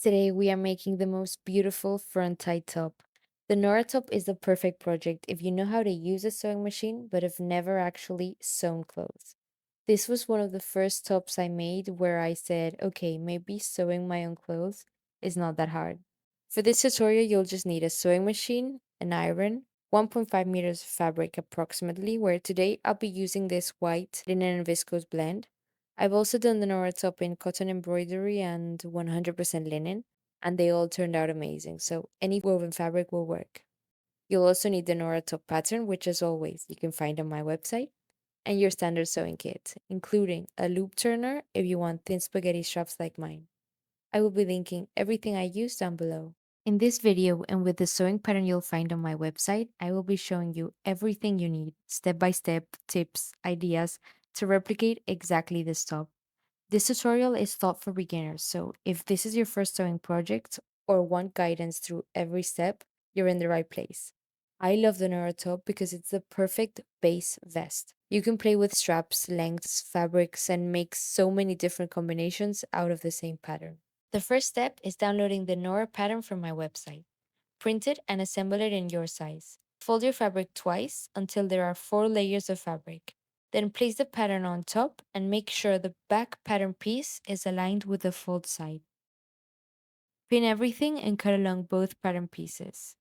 Today we are making the most beautiful front tie top. The Nora Top is the perfect project if you know how to use a sewing machine but have never actually sewn clothes. This was one of the first tops I made where I said, okay, maybe sewing my own clothes is not that hard. For this tutorial, you'll just need a sewing machine, an iron, 1.5 meters of fabric approximately, where today I'll be using this white linen and viscose blend. I've also done the Nora top in cotton embroidery and 100% linen, and they all turned out amazing, so any woven fabric will work. You'll also need the Nora top pattern, which as always, you can find on my website, and your standard sewing kit, including a loop turner if you want thin spaghetti straps like mine. I will be linking everything I use down below. In this video and with the sewing pattern you'll find on my website, I will be showing you everything you need, step by step, tips, ideas to replicate exactly this top. This tutorial is thought for beginners, so if this is your first sewing project or want guidance through every step, you're in the right place. I love the Nora top because it's the perfect base vest. You can play with straps, lengths, fabrics, and make so many different combinations out of the same pattern. The first step is downloading the Nora pattern from my website. Print it and assemble it in your size. Fold your fabric twice until there are 4 layers of fabric. Then place the pattern on top and make sure the back pattern piece is aligned with the fold side. Pin everything and cut along both pattern pieces.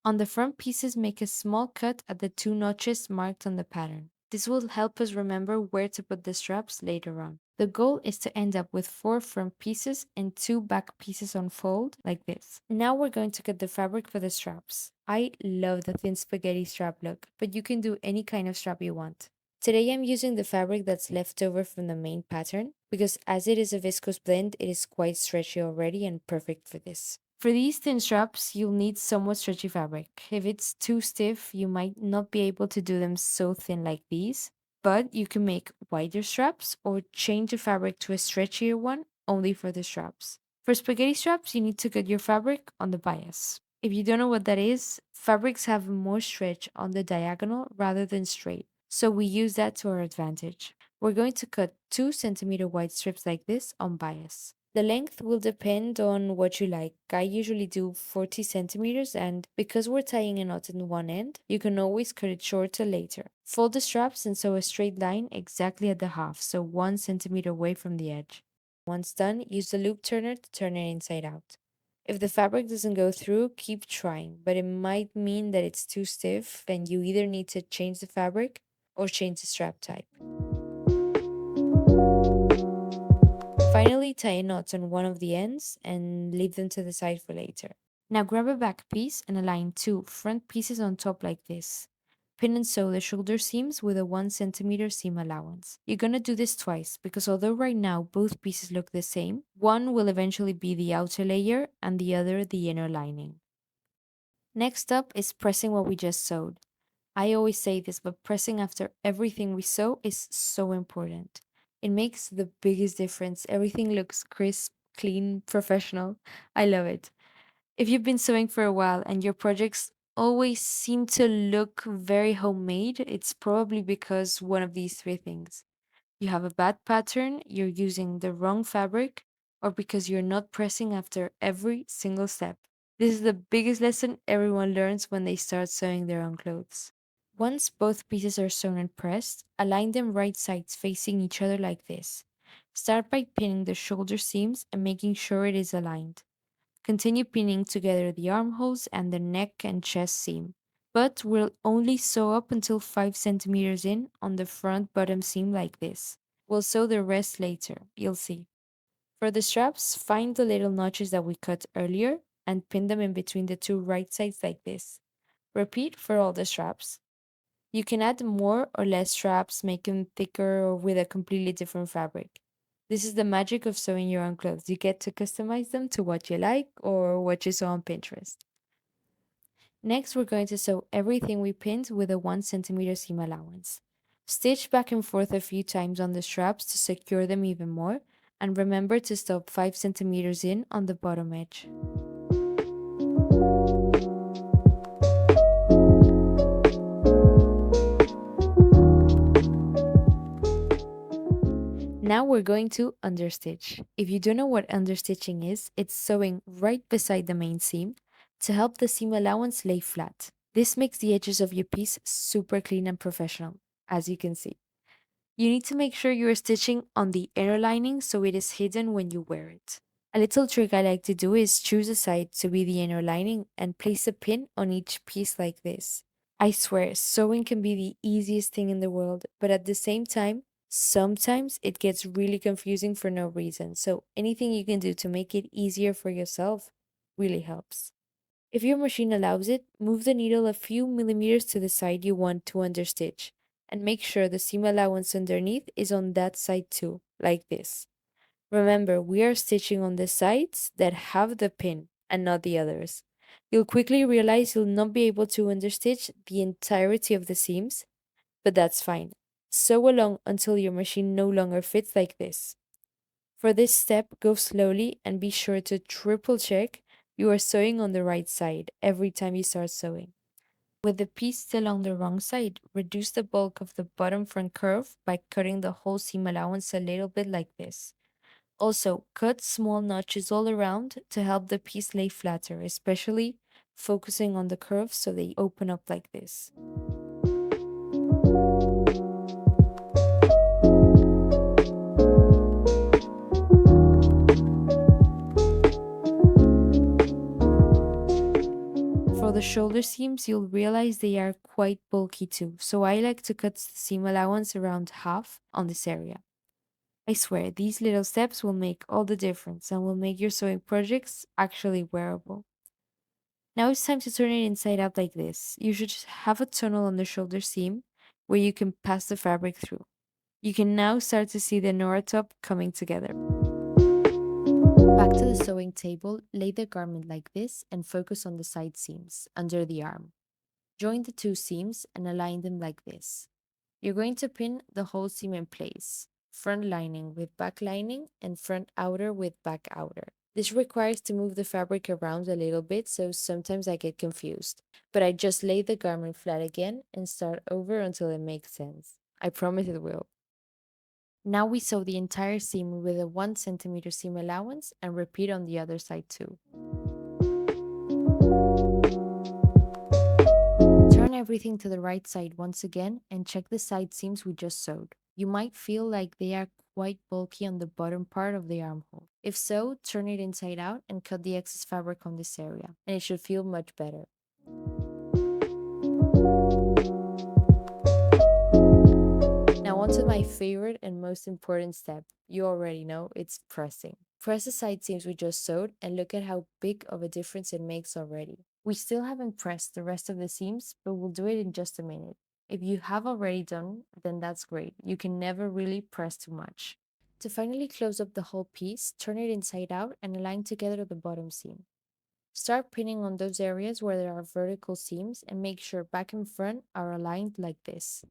On the front pieces, make a small cut at the 2 notches marked on the pattern. This will help us remember where to put the straps later on. The goal is to end up with 4 front pieces and 2 back pieces on fold, like this. Now we're going to cut the fabric for the straps. I love the thin spaghetti strap look, but you can do any kind of strap you want. Today I'm using the fabric that's left over from the main pattern because as it is a viscose blend, it is quite stretchy already and perfect for this. For these thin straps, you'll need somewhat stretchy fabric. If it's too stiff, you might not be able to do them so thin like these, but you can make wider straps or change the fabric to a stretchier one only for the straps. For spaghetti straps, you need to cut your fabric on the bias. If you don't know what that is, fabrics have more stretch on the diagonal rather than straight, so we use that to our advantage. We're going to cut 2 centimeter wide strips like this on bias. The length will depend on what you like. I usually do 40 centimeters, and because we're tying a knot in one end, you can always cut it shorter later. Fold the straps and sew a straight line exactly at the half, so 1 centimeter away from the edge. Once done, use the loop turner to turn it inside out. If the fabric doesn't go through, keep trying, but it might mean that it's too stiff and you either need to change the fabric or change the strap type. Finally, tie knots on one of the ends and leave them to the side for later. Now grab a back piece and align 2 front pieces on top like this. Pin and sew the shoulder seams with a 1 centimeter seam allowance. You're gonna do this twice because although right now both pieces look the same, one will eventually be the outer layer and the other the inner lining. Next up is pressing what we just sewed. I always say this, but pressing after everything we sew is so important. It makes the biggest difference. Everything looks crisp, clean, professional. I love it. If you've been sewing for a while and your projects always seem to look very homemade, it's probably because one of these 3 things. You have a bad pattern, you're using the wrong fabric, or because you're not pressing after every single step. This is the biggest lesson everyone learns when they start sewing their own clothes. Once both pieces are sewn and pressed, align them right sides facing each other like this. Start by pinning the shoulder seams and making sure it is aligned. Continue pinning together the armholes and the neck and chest seam, but we'll only sew up until 5 centimeters in on the front bottom seam like this. We'll sew the rest later, you'll see. For the straps, find the little notches that we cut earlier and pin them in between the 2 right sides like this. Repeat for all the straps. You can add more or less straps, make them thicker or with a completely different fabric. This is the magic of sewing your own clothes. You get to customize them to what you like or what you saw on Pinterest. Next, we're going to sew everything we pinned with a 1 centimeter seam allowance. Stitch back and forth a few times on the straps to secure them even more, and remember to stop 5 centimeters in on the bottom edge. Now we're going to understitch. If you don't know what understitching is, it's sewing right beside the main seam to help the seam allowance lay flat. This makes the edges of your piece super clean and professional, as you can see. You need to make sure you are stitching on the inner lining so it is hidden when you wear it. A little trick I like to do is choose a side to be the inner lining and place a pin on each piece like this. I swear, sewing can be the easiest thing in the world, but at the same time, sometimes it gets really confusing for no reason. So anything you can do to make it easier for yourself really helps. If your machine allows it, move the needle a few millimeters to the side you want to understitch, and make sure the seam allowance underneath is on that side too, like this. Remember, we are stitching on the sides that have the pin and not the others. You'll quickly realize you'll not be able to understitch the entirety of the seams, but that's fine. Sew along until your machine no longer fits like this. For this step, go slowly and be sure to triple check you are sewing on the right side every time you start sewing. With the piece still on the wrong side, reduce the bulk of the bottom front curve by cutting the whole seam allowance a little bit like this. Also, cut small notches all around to help the piece lay flatter, especially focusing on the curves so they open up like this. For the shoulder seams, you'll realize they are quite bulky too, so I like to cut the seam allowance around half on this area. I swear, these little steps will make all the difference and will make your sewing projects actually wearable. Now it's time to turn it inside out like this. You should have a tunnel on the shoulder seam where you can pass the fabric through. You can now start to see the Nora top coming together. Back to the sewing table, lay the garment like this and focus on the side seams under the arm. Join the two seams and align them like this. You're going to pin the whole seam in place, front lining with back lining and front outer with back outer. This requires to move the fabric around a little bit, so sometimes I get confused. But I just lay the garment flat again and start over until it makes sense. I promise it will. Now we sew the entire seam with a 1 centimeter seam allowance and repeat on the other side too. Turn everything to the right side once again and check the side seams we just sewed. You might feel like they are quite bulky on the bottom part of the armhole. If so, turn it inside out and cut the excess fabric on this area, and it should feel much better. Now on to my favorite and most important step. You already know, it's pressing. Press the side seams we just sewed and look at how big of a difference it makes already. We still haven't pressed the rest of the seams, but we'll do it in just a minute. If you have already done, then that's great. You can never really press too much. To finally close up the whole piece, turn it inside out and align together the bottom seam. Start pinning on those areas where there are vertical seams and make sure back and front are aligned like this.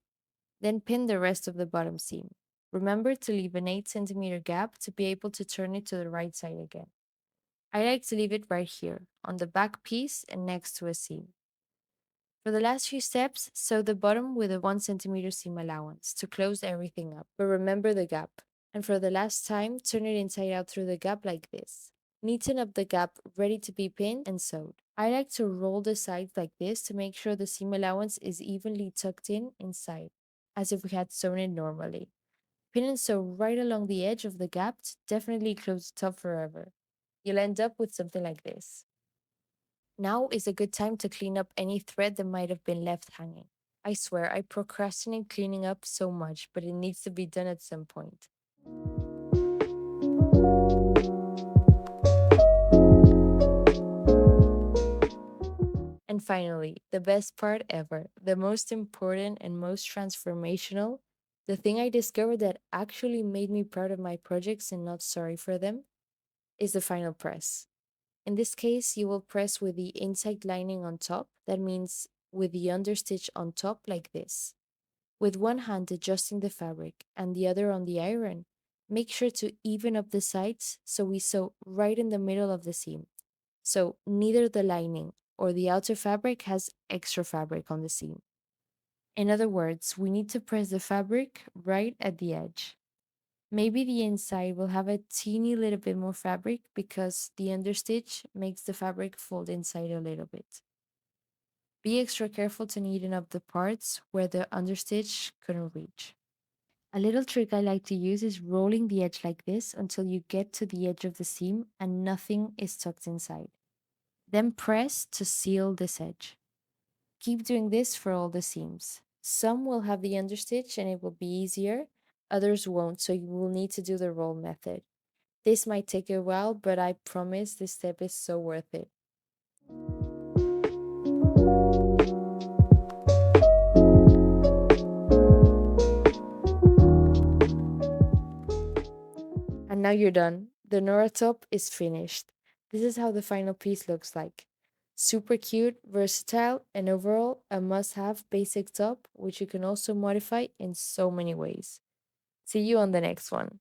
Then pin the rest of the bottom seam. Remember to leave an 8 centimeter gap to be able to turn it to the right side again. I like to leave it right here, on the back piece and next to a seam. For the last few steps, sew the bottom with a 1 centimeter seam allowance to close everything up, but remember the gap. And for the last time, turn it inside out through the gap like this. Neaten up the gap ready to be pinned and sewed. I like to roll the sides like this to make sure the seam allowance is evenly tucked in inside, as if we had sewn it normally. Pin and sew right along the edge of the gap to definitely close the top forever. You'll end up with something like this. Now is a good time to clean up any thread that might have been left hanging. I swear, I procrastinate cleaning up so much, but it needs to be done at some point. And finally, the best part ever, the most important and most transformational, the thing I discovered that actually made me proud of my projects and not sorry for them, is the final press. In this case, you will press with the inside lining on top. That means with the understitch on top like this. With one hand adjusting the fabric and the other on the iron, make sure to even up the sides so we sew right in the middle of the seam. So neither the lining or the outer fabric has extra fabric on the seam. In other words, we need to press the fabric right at the edge. Maybe the inside will have a teeny little bit more fabric because the understitch makes the fabric fold inside a little bit. Be extra careful to neaten up the parts where the understitch couldn't reach. A little trick I like to use is rolling the edge like this until you get to the edge of the seam and nothing is tucked inside. Then press to seal this edge. Keep doing this for all the seams. Some will have the understitch and it will be easier, others won't, so you will need to do the roll method. This might take a while, but I promise this step is so worth it. And now you're done. The Nora top is finished. This is how the final piece looks like. Super cute, versatile, and overall a must have basic top, which you can also modify in so many ways. See you on the next one.